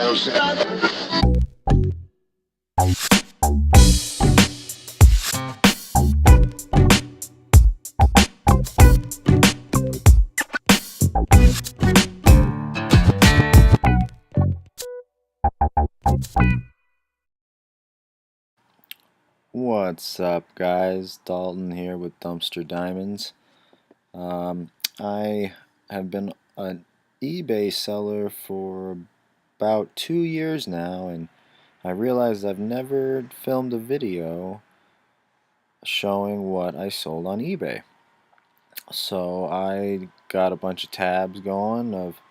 What's up, guys? Dalton here with Dumpster Diamonds. I have been an eBay seller for about 2 years now, and I realized I've never filmed a video showing what I sold on eBay. So I got a bunch of tabs going of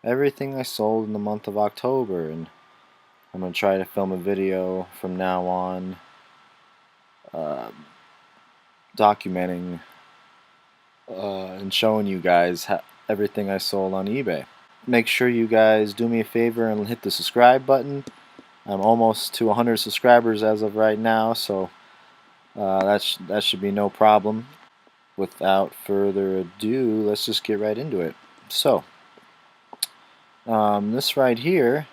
everything I sold in the month of October, and I'm going to try to film a video from now on documenting and showing you guys everything I sold on eBay. Make sure you guys do me a favor and hit the subscribe button. I'm almost to 100 subscribers as of right now, so that should be no problem. Without further ado, let's just get right into it. So, this right here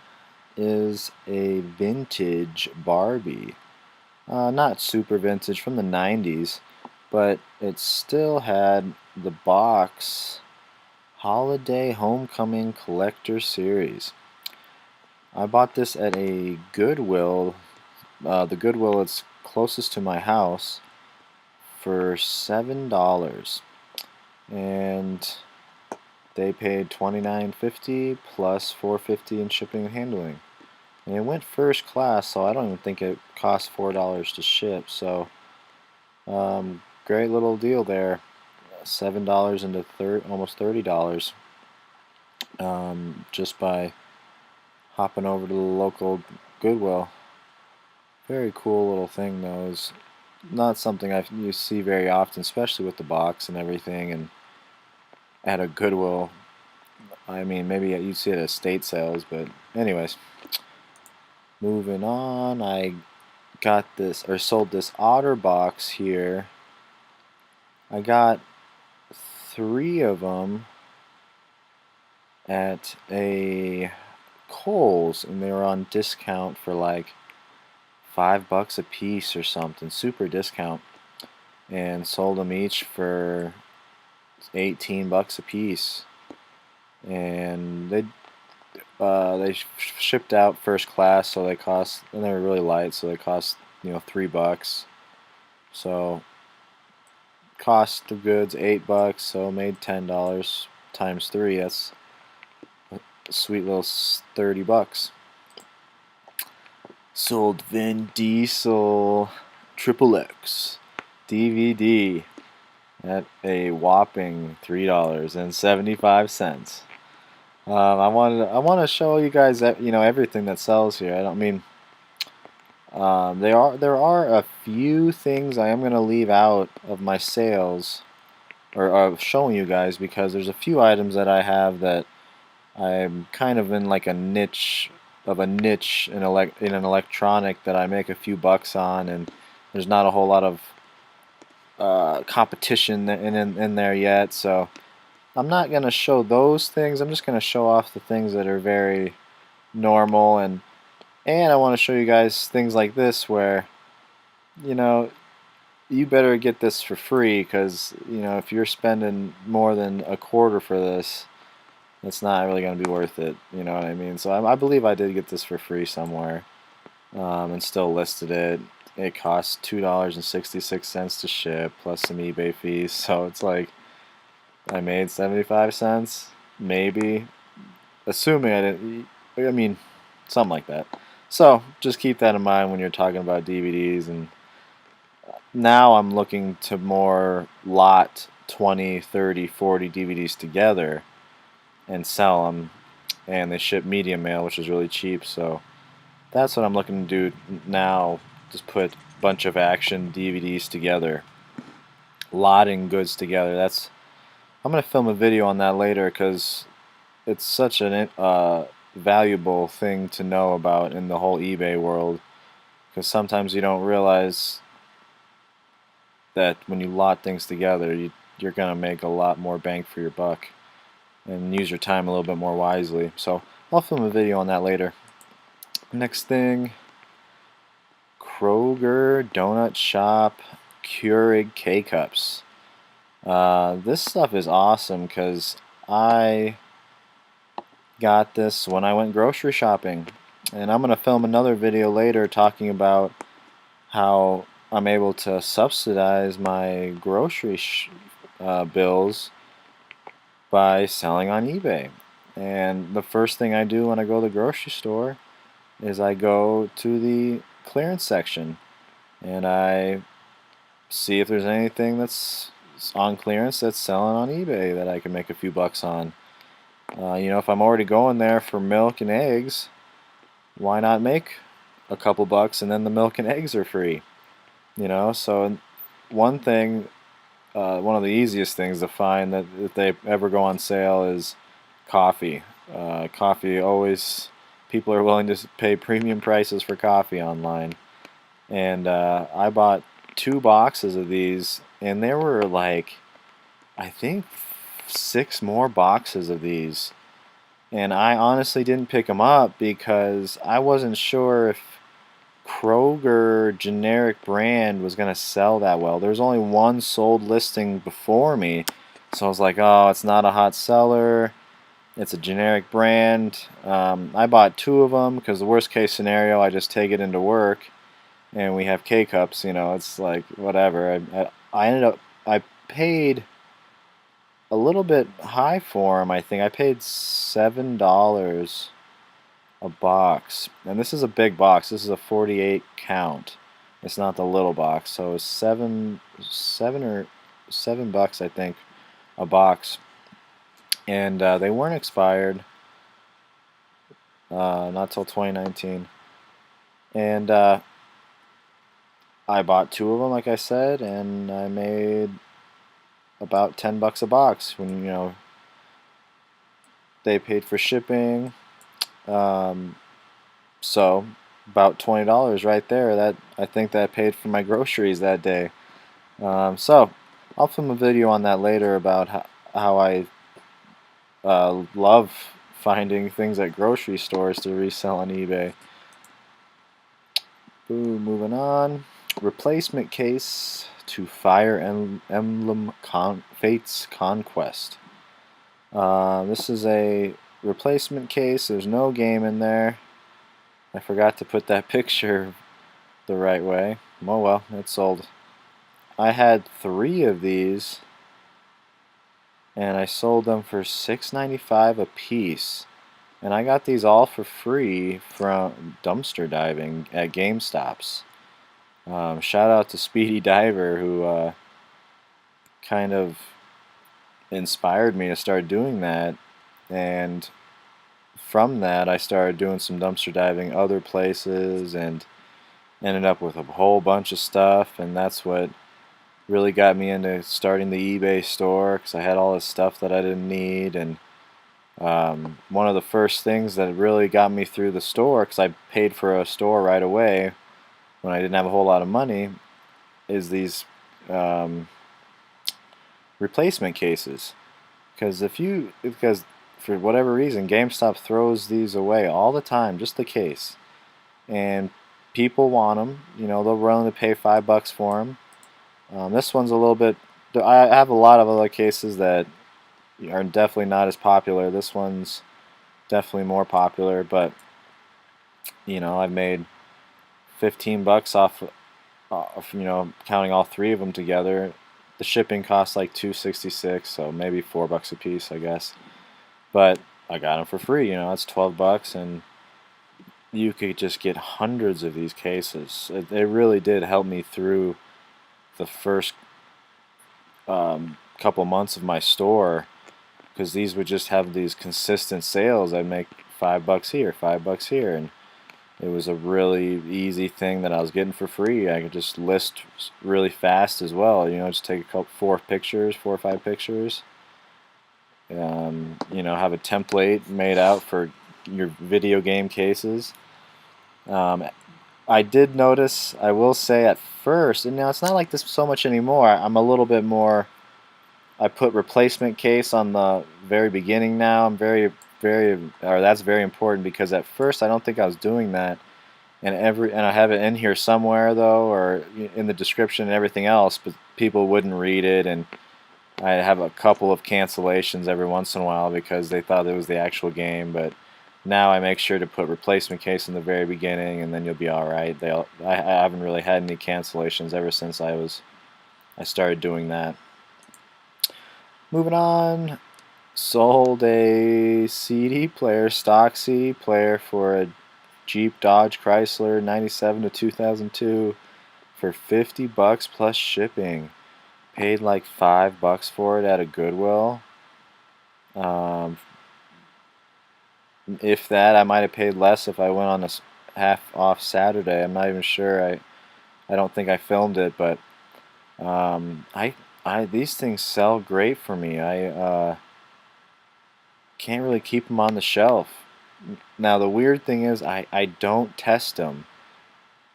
is a vintage Barbie. Not super vintage, from the 90s, but it still had the box Holiday Homecoming Collector Series. I bought this at a Goodwill, the Goodwill that's closest to my house, for $7, and they paid $29.50 plus $4.50 in shipping and handling. And it went first class, so I don't even think it cost $4 to ship. So, great little deal there. $7 into almost $30, just by hopping over to the local Goodwill. Very cool little thing, though. It's not something you see very often, especially with the box and everything. And at a Goodwill, I mean, maybe you'd see it at estate sales, but anyways. Moving on, I got this, or sold this otter box here. I got 3 of them at a Kohl's, and they were on discount for like $5 a piece or something, super discount, and sold them each for $18 a piece. And they shipped out first class, so they cost, and they were really light, so they cost, $3. So cost of goods $8, so made $10 times 3. That's a sweet little $30. Sold Vin Diesel XXX DVD at a whopping $3.75. I want to show you guys that, everything that sells here. I don't mean there are a few things I am going to leave out of my sales, or of showing you guys, because there's a few items that I have that I'm kind of in like a niche in an electronic that I make a few bucks on, and there's not a whole lot of competition in there yet, so I'm not going to show those things. I'm just going to show off the things that are very normal, and I want to show you guys things like this where, you better get this for free, because, if you're spending more than a quarter for this, it's not really going to be worth it, you know what I mean? So I believe I did get this for free somewhere, and still listed it. It cost $2.66 to ship, plus some eBay fees, so it's like I made 75 cents, maybe, assuming I mean, something like that. So just keep that in mind when you're talking about DVDs. And now I'm looking to more lot 20, 30, 40 DVDs together and sell them, and they ship medium mail, which is really cheap. So that's what I'm looking to do now, just put a bunch of action DVDs together, lotting goods together. I'm going to film a video on that later, because it's such an valuable thing to know about in the whole eBay world, because sometimes you don't realize that when you lot things together, you're going to make a lot more bang for your buck and use your time a little bit more wisely. So I'll film a video on that later. Next thing, Kroger Donut Shop Keurig K-Cups. This stuff is awesome because I got this when I went grocery shopping. And I'm going to film another video later talking about how I'm able to subsidize my grocery bills by selling on eBay. And the first thing I do when I go to the grocery store is I go to the clearance section and I see if there's anything that's on clearance that's selling on eBay that I can make a few bucks on. You know, if I'm already going there for milk and eggs, why not make a couple bucks and then the milk and eggs are free? You know, so one thing, one of the easiest things to find that if they ever go on sale is coffee. Coffee always, people are willing to pay premium prices for coffee online. And I bought 2 boxes of these, and there were like, I think 6 more boxes of these. And I honestly didn't pick them up because I wasn't sure if Kroger generic brand was going to sell that well. There's only one sold listing before me, so I was like, oh, it's not a hot seller. It's a generic brand. I bought 2 of them because the worst case scenario, I just take it into work and we have K-cups. You know, it's like whatever. I ended up, I paid a little bit high for them. I think I paid $7 a box, and this is a big box. This is a 48 count. It's not the little box, so it's $7 I think a box, and they weren't expired, not till 2019, and I bought 2 of them, like I said, and I made about $10 a box. When you know they paid for shipping. So about $20 right there. That I think that paid for my groceries that day. So I'll film a video on that later about how I love finding things at grocery stores to resell on eBay. Boom, moving on. Replacement case to Fire Emblem Fates Conquest. This is a replacement case. There's no game in there. I forgot to put that picture the right way. Oh well, it sold. I had 3 of these and I sold them for $6.95 a piece. And I got these all for free from dumpster diving at GameStops. Shout out to Speedy Diver, who kind of inspired me to start doing that. And from that, I started doing some dumpster diving other places and ended up with a whole bunch of stuff. And that's what really got me into starting the eBay store, because I had all this stuff that I didn't need. And one of the first things that really got me through the store, because I paid for a store right away when I didn't have a whole lot of money, is these replacement cases. Because for whatever reason, GameStop throws these away all the time, just the case, and people want them. You know, they're willing to pay $5 for them. This one's a little bit. I have a lot of other cases that are definitely not as popular. This one's definitely more popular, but you know, I've made $15 off, you know, counting all 3 of them together. The shipping costs like $2.66, so maybe $4 a piece, I guess. But I got them for free. You know, it's $12, and you could just get hundreds of these cases. It really did help me through the first couple months of my store, because these would just have these consistent sales. I'd make $5 here, $5 here, and it was a really easy thing that I was getting for free. I could just list really fast as well. You know, just take a couple, 4 or 5 pictures. You know, have a template made out for your video game cases. I did notice, I will say at first, and now it's not like this so much anymore. I'm a little bit more. I put replacement case on the very beginning now. I'm very that's very important, because at first I don't think I was doing that, and I have it in here somewhere though, or in the description and everything else, but people wouldn't read it, and I have a couple of cancellations every once in a while because they thought it was the actual game. But now I make sure to put replacement case in the very beginning, and then you'll be all right. I haven't really had any cancellations ever since I started doing that. Moving on, sold a CD player, stock CD player, for a Jeep Dodge Chrysler 97 to 2002 for $50 plus shipping. Paid like $5 for it at a Goodwill. If that, I might have paid less if I went on a half off Saturday. I'm not even sure. I don't think I filmed it, but these things sell great for me. I can't really keep them on the shelf. Now the weird thing is I don't test them,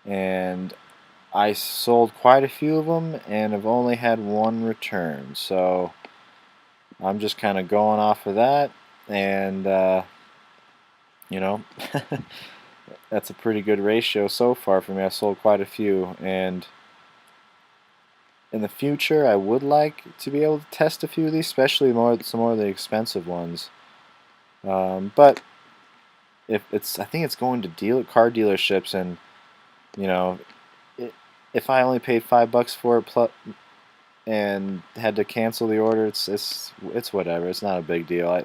and I sold quite a few of them and have only had one return, so I'm just kind of going off of that, and you know, that's a pretty good ratio so far for me. I sold quite a few, and in the future I would like to be able to test a few of these, especially some more of the expensive ones. But I think it's going to car dealerships, and you know, if I only paid $5 for it and had to cancel the order, it's whatever. It's not a big deal.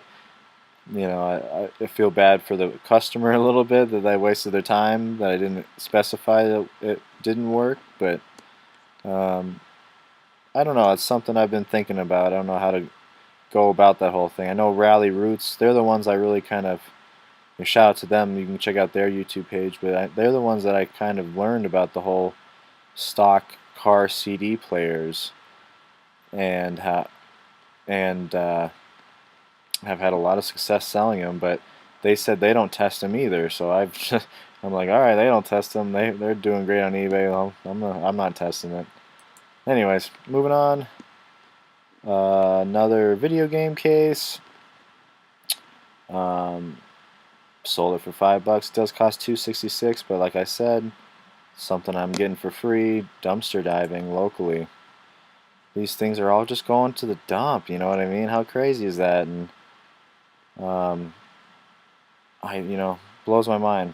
I feel bad for the customer a little bit that I wasted their time, that I didn't specify that it didn't work, but I don't know. It's something I've been thinking about. I don't know how to go about that whole thing. I know Ralli Roots, they're the ones I really kind of, shout out to them. You can check out their YouTube page, but they're the ones that I kind of learned about the whole stock car CD players, and have had a lot of success selling them. But they said they don't test them either, so I'm like, all right, they don't test them. They're doing great on eBay. Well, I'm not testing it. Anyways, moving on. Another video game case. Sold it for $5. It does cost $2.66, but like I said, something I'm getting for free. Dumpster diving locally. These things are all just going to the dump. You know what I mean? How crazy is that? And blows my mind.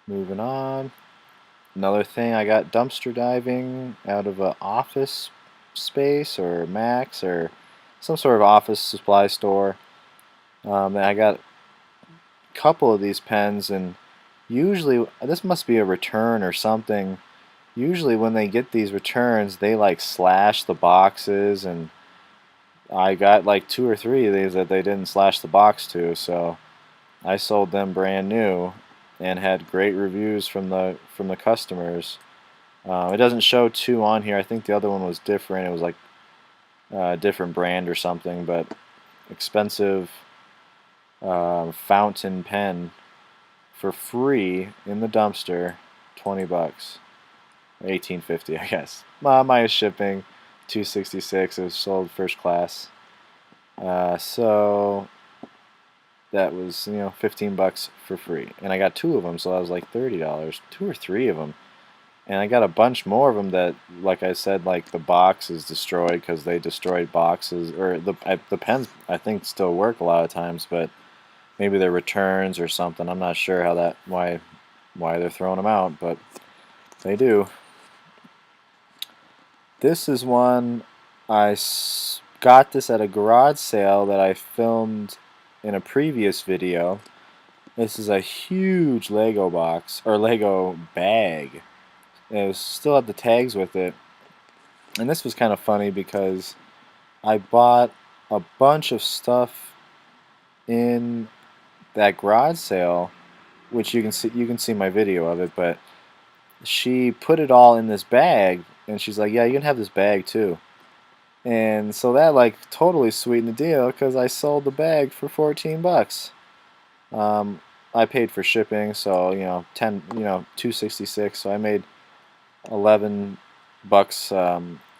Moving on. Another thing, I got dumpster diving out of an office space or Max or some sort of office supply store. And I got a couple of these pens, and usually this must be a return or something. Usually when they get these returns, they like slash the boxes, and I got like 2 or 3 of these that they didn't slash the box to, so I sold them brand new and had great reviews from the customers. It doesn't show 2 on here. I think the other one was different. It was like a different brand or something, but expensive fountain pen for free in the dumpster, $20, $18.50 I guess. Minus shipping, $2.66. It was sold first class. So that was, $15 for free, and I got 2 of them, so that was like $30, 2 or 3 of them, and I got a bunch more of them that, like I said, like the box is destroyed because they destroyed boxes, or the pens I think still work a lot of times, but maybe they're returns or something. I'm not sure why they're throwing them out, but they do. This is one got this at a garage sale that I filmed in a previous video. This is a huge Lego box, or Lego bag. It still had the tags with it. And this was kind of funny because I bought a bunch of stuff in that garage sale, which you can see my video of it, but she put it all in this bag, and she's like, yeah, you can have this bag too. And so that like totally sweetened the deal, because I sold the bag for $14. I paid for shipping, so $2.66. So I made $11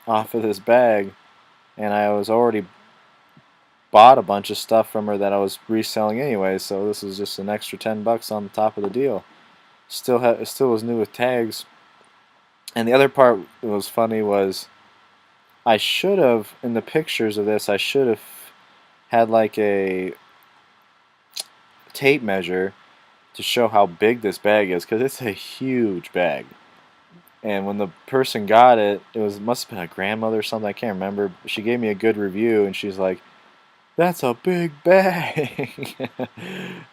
off of this bag, and I was already bought a bunch of stuff from her that I was reselling anyway, so this is just an extra $10 on the top of the deal. It still was new with tags. And the other part that was funny was I should have, in the pictures of this, I should have had like a tape measure to show how big this bag is, because it's a huge bag. And when the person got it, must have been a grandmother or something, I can't remember. She gave me a good review, and she's like, "That's a big bag."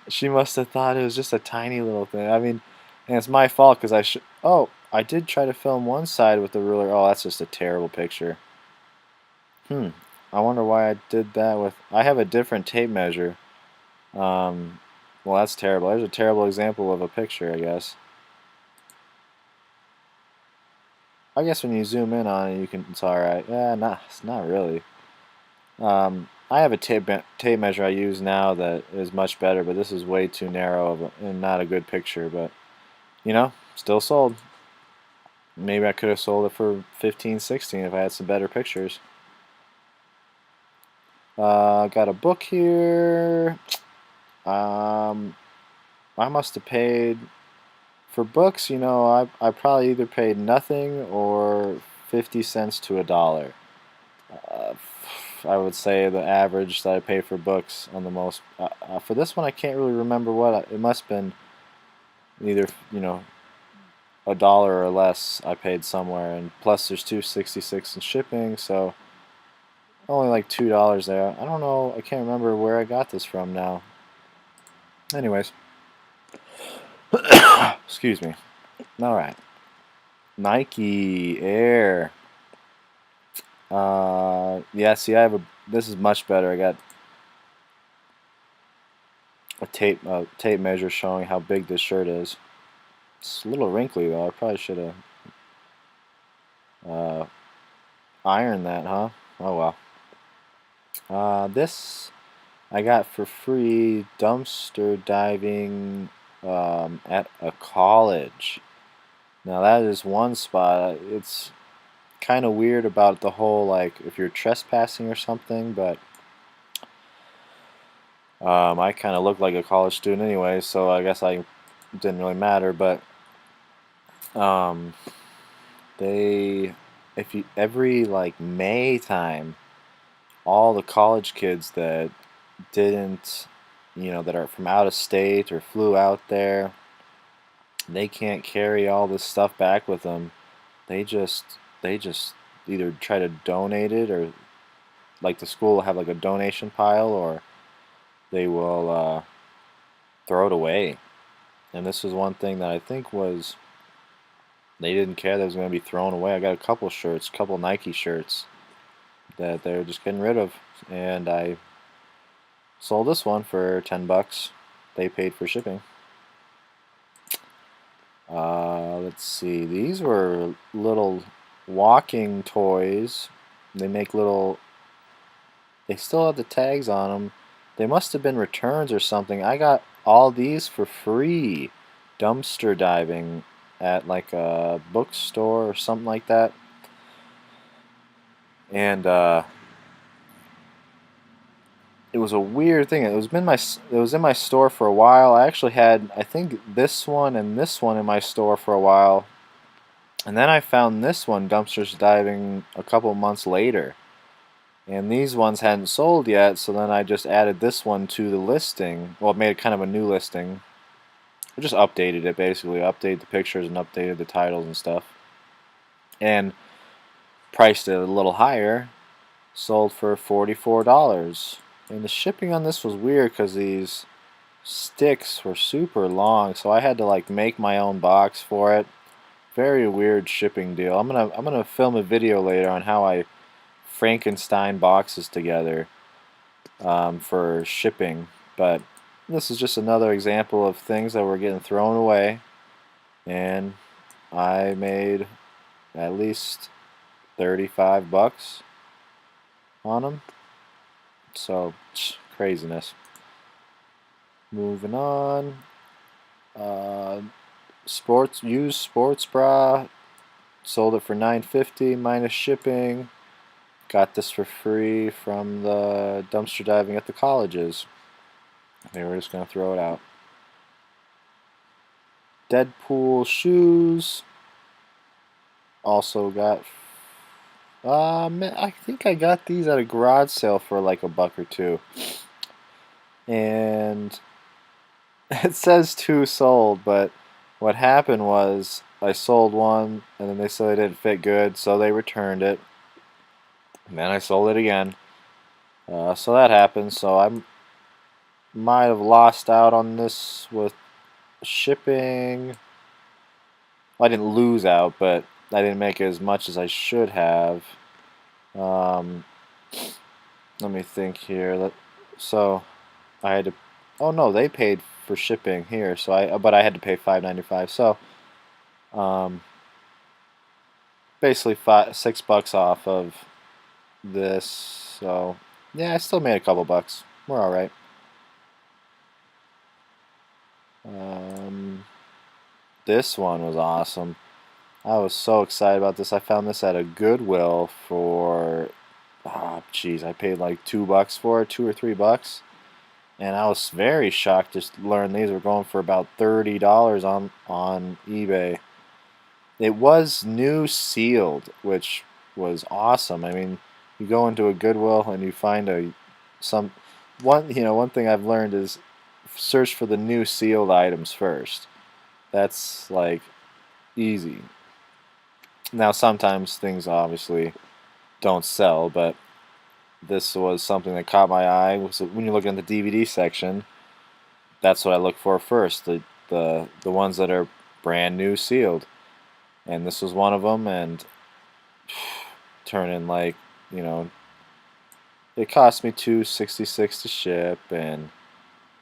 She must have thought it was just a tiny little thing. I mean, and it's my fault because Oh, I did try to film one side with the ruler. Oh, that's just a terrible picture. I wonder why I did that with. I have a different tape measure. Well, that's terrible. There's a terrible example of a picture, I guess. I guess when you zoom in on it, it's alright. Yeah, it's not really. I have a tape measure I use now that is much better, but this is way too narrow and not a good picture. But, still sold. Maybe I could have sold it for 15, 16 if I had some better pictures. Got a book here. I must have paid for books. I probably either paid nothing or 50 cents to $1. I would say the average that I pay for books on the most. For this one, I can't really remember it must have been either $1 or less I paid somewhere, and plus there's $2.66 in shipping, so only like $2 there. I don't know. I can't remember where I got this from now. Anyways, excuse me. All right, Nike Air. Yeah. See, This is much better. I got a tape measure showing how big this shirt is. It's a little wrinkly though. I probably should have ironed that, huh? Oh well. This I got for free dumpster diving at a college. Now that is one spot. It's kind of weird about the whole, like, if you're trespassing or something, but I kind of look like a college student anyway, so I guess it didn't really matter. But um, every like May time, all the college kids that didn't, that are from out of state or flew out there, they can't carry all this stuff back with them. They just either try to donate it, or like the school will have like a donation pile, or they will throw it away. And this was one thing that I think they didn't care that it was going to be thrown away. I got a couple Nike shirts that they're just getting rid of, and I sold this one for $10. They paid for shipping. Let's see. These were little walking toys. They still have the tags on them. They must have been returns or something. I got all these for free. Dumpster diving at like a bookstore or something like that. And it was a weird thing. It was in my store for a while. I actually had, I think, this one and this one in my store for a while. And then I found this one, dumpsters diving, a couple months later. And these ones hadn't sold yet, so then I just added this one to the listing. Well, it made it kind of a new listing. I just updated it, basically. Updated the pictures and updated the titles and stuff. And priced it a little higher. Sold for $44. And the shipping on this was weird because these sticks were super long, so I had to like make my own box for it. Very weird shipping deal. I'm gonna film a video later on how I Frankenstein boxes together for shipping. But this is just another example of things that were getting thrown away, and I made at least $35 on them. So, craziness. Moving on. Used sports bra. Sold it for $9.50 minus shipping. got this for free from the dumpster diving at the colleges. They were just going to throw it out. Deadpool Shoes. Also got... I think I got these at a garage sale for like $1 or $2. And it says 2 sold, but what happened was I sold one, and then they said it didn't fit good, so they returned it. And then I sold it again. So that happened. So I might have lost out on this with shipping. Well, I didn't lose out, but I didn't make as much as I should have. Let me think here. So I had to. Oh no, they paid for shipping here. So but I had to pay $5.95. So basically $6 off of this. So yeah, I still made a couple bucks. We're all right. This one was awesome. I was so excited about this. I found this at a Goodwill for, geez, I paid like $2 for it, $2 or $3, and I was very shocked just to learn these were going for about $30 on eBay. It was new sealed, which was awesome. I mean, you go into a Goodwill and you find one thing I've learned is search for the new sealed items first. That's like easy. Now sometimes things obviously don't sell, but this was something that caught my eye. So when you look in the DVD section, that's what I look for first. The ones that are brand new sealed. And this was one of them, and turning like, it cost me $2.66 to ship, and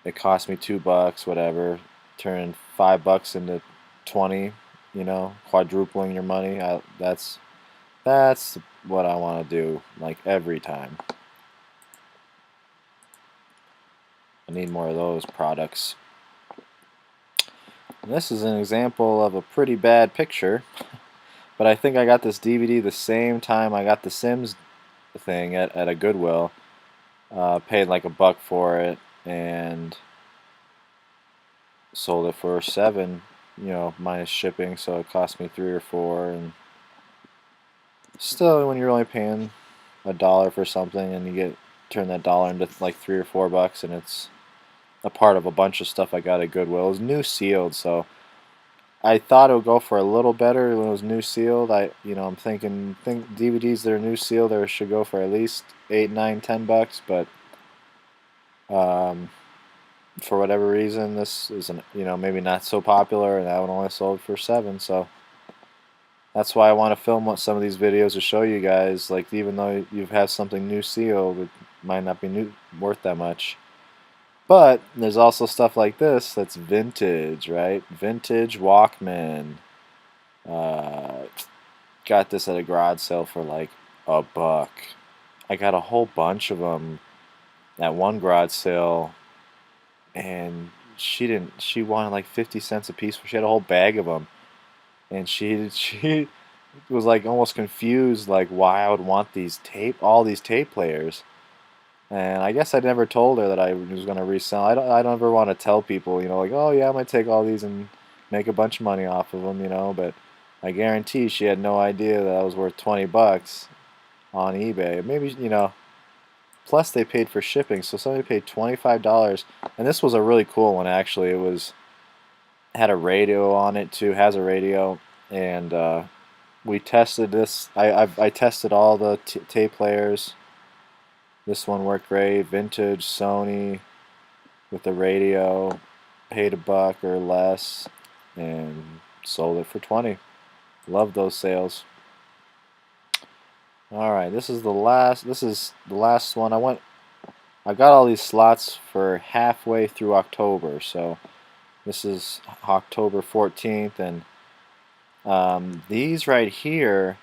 it cost me $2, whatever. Turning $5 into 20, quadrupling your money. That's what I want to do, like every time. I need more of those products. And this is an example of a pretty bad picture, but I think I got this DVD the same time I got the Sims thing at a Goodwill. Paid like $1 for it and sold it for $7, minus shipping, so it cost me $3 or $4. And still, when you're only paying $1 for something and you turn that dollar into like $3 or $4, and it's a part of a bunch of stuff I got at Goodwill. It was new sealed, so I thought it would go for a little better when it was new sealed. I'm thinking DVDs that are new sealed there should go for at least $8, $9, $10, but for whatever reason this isn't, maybe not so popular, and that one only sold for $7. So that's why I want to film some of these videos to show you guys, like, even though you have something new sealed, it might not be worth that much. But there's also stuff like this that's vintage, right? Vintage Walkman. Got this at a garage sale for like $1. I got a whole bunch of them at one garage sale, and she wanted like 50 cents a piece. She had a whole bag of them, and she was like almost confused, like why I would want all these tape players. And I guess I never told her that I was going to resell. I don't ever want to tell people, like, oh yeah, I might take all these and make a bunch of money off of them, but I guarantee she had no idea that I was worth $20 on eBay. Maybe, plus they paid for shipping, so somebody paid $25. And this was a really cool one, actually. Had a radio on it too, has a radio, and we tested this. I tested all the tape players. This one worked great. Vintage Sony with the radio. Paid $1 or less and sold it for 20. Love those sales. All right, this is the last one. I got all these slots for halfway through October, so this is October 14th, and these right here,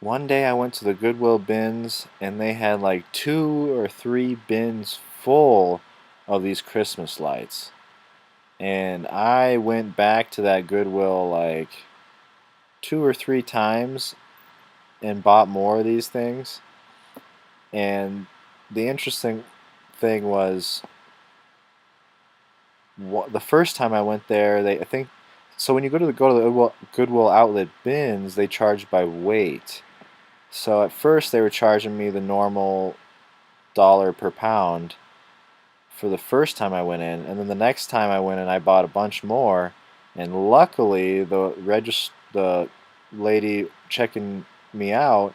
one day I went to the Goodwill bins and they had like 2 or 3 bins full of these Christmas lights. And I went back to that Goodwill like 2 or 3 times and bought more of these things. And the interesting thing was, the first time I went there, I think, so when you go to the Goodwill outlet bins, they charge by weight. So at first they were charging me the normal dollar per pound for the first time I went in, and then the next time I went in, I bought a bunch more, and luckily the lady checking me out,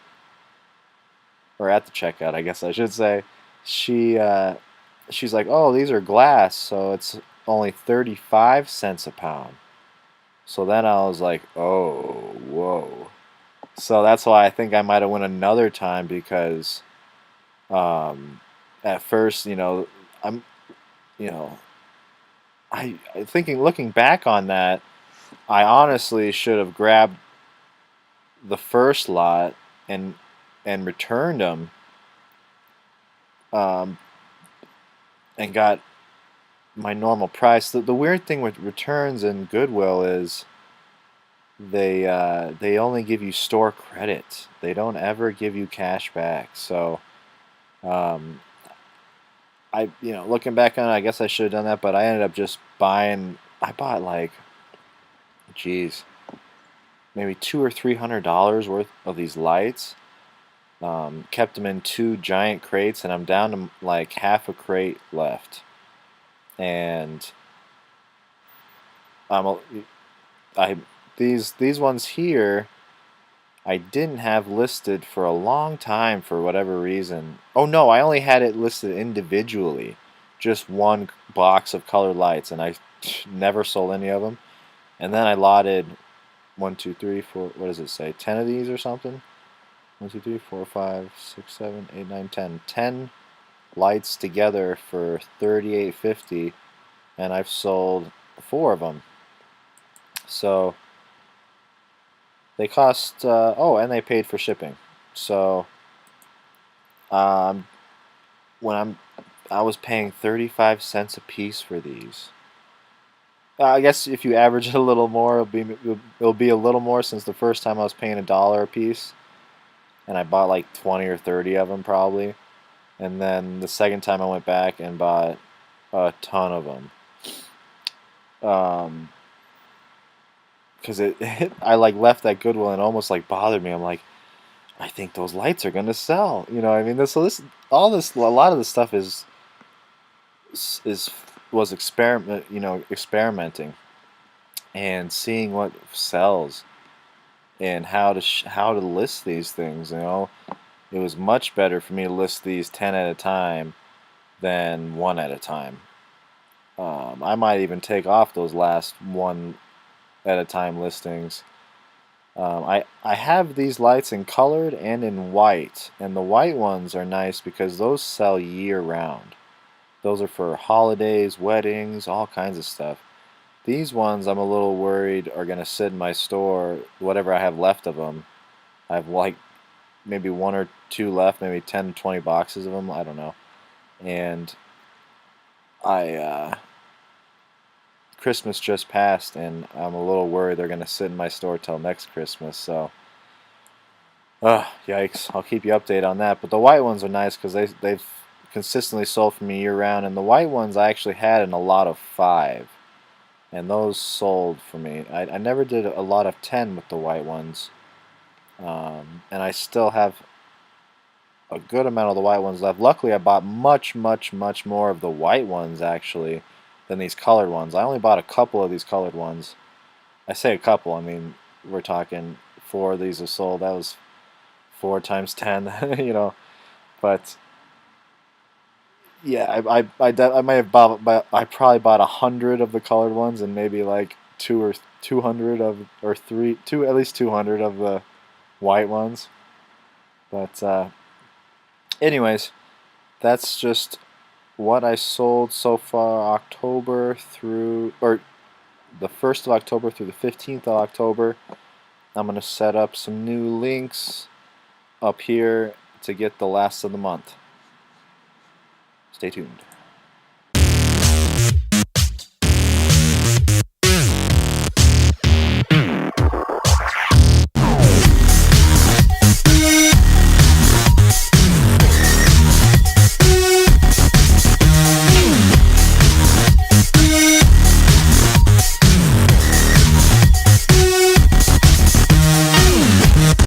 or at the checkout, I guess I should say, she she's like, "Oh, these are glass, so it's only 35 cents a pound." So then I was like, "Oh, whoa." So that's why I think I might have went another time, because at first, I'm, you know, I thinking, looking back on that, I honestly should have grabbed the first lot and returned them, um, and got my normal price. The weird thing with returns in Goodwill is they only give you store credit. They don't ever give you cash back. So um, looking back on it, I guess I should have done that, but I ended up just buying. I bought like, geez, maybe $200 or $300 worth of these lights. Kept them in 2 giant crates, and I'm down to like half a crate left. And I'm a- I these ones here I didn't have listed for a long time for whatever reason. Oh no, I only had it listed individually, just one box of colored lights, and I never sold any of them. And then I lotted 1, 2, 3, 4. What does it say? 10 of these or something? 1, 2, 3, 4, 5, 6, 7, 8, 9, 10. 10 lights together for $38.50, and I've sold 4 of them. So they cost. Oh, and they paid for shipping. So um, when I was paying 35 cents a piece for these. I guess if you average it a little more, it'll be a little more, since the first time I was paying $1 a piece, and I bought like 20 or 30 of them probably. And then the second time I went back and bought a ton of them. Because I like left that Goodwill and it almost like bothered me. I'm like, I think those lights are gonna sell. You know what I mean? A lot of this stuff is was experimenting and seeing what sells, and how to list these things. It was much better for me to list these 10 at a time than one at a time. I might even take off those last one at a time listings. I have these lights in colored and in white, and the white ones are nice because those sell year round. Those are for holidays, weddings, all kinds of stuff. These ones I'm a little worried are going to sit in my store, whatever I have left of them. I have like maybe 1 or 2 left, maybe 10 to 20 boxes of them, I don't know. And I Christmas just passed, and I'm a little worried they're going to sit in my store till next Christmas. So, yikes! I'll keep you updated on that. But the white ones are nice because they've consistently sold for me year round, and the white ones I actually had in a lot of 5, and those sold for me. I never did a lot of 10 with the white ones, and I still have a good amount of the white ones left. Luckily, I bought much, much, much more of the white ones actually than these colored ones. I only bought a couple of these colored ones. I say a couple, I mean, we're talking 4 of these are sold. That was 4 times 10, But yeah, I might have I probably bought 100 of the colored ones, and maybe like 200 of, or at least 200 of the white ones. But anyways, that's just what I sold so far, October through, or the 1st of October through the 15th of October. I'm going to set up some new links up here to get the last of the month. Stay tuned.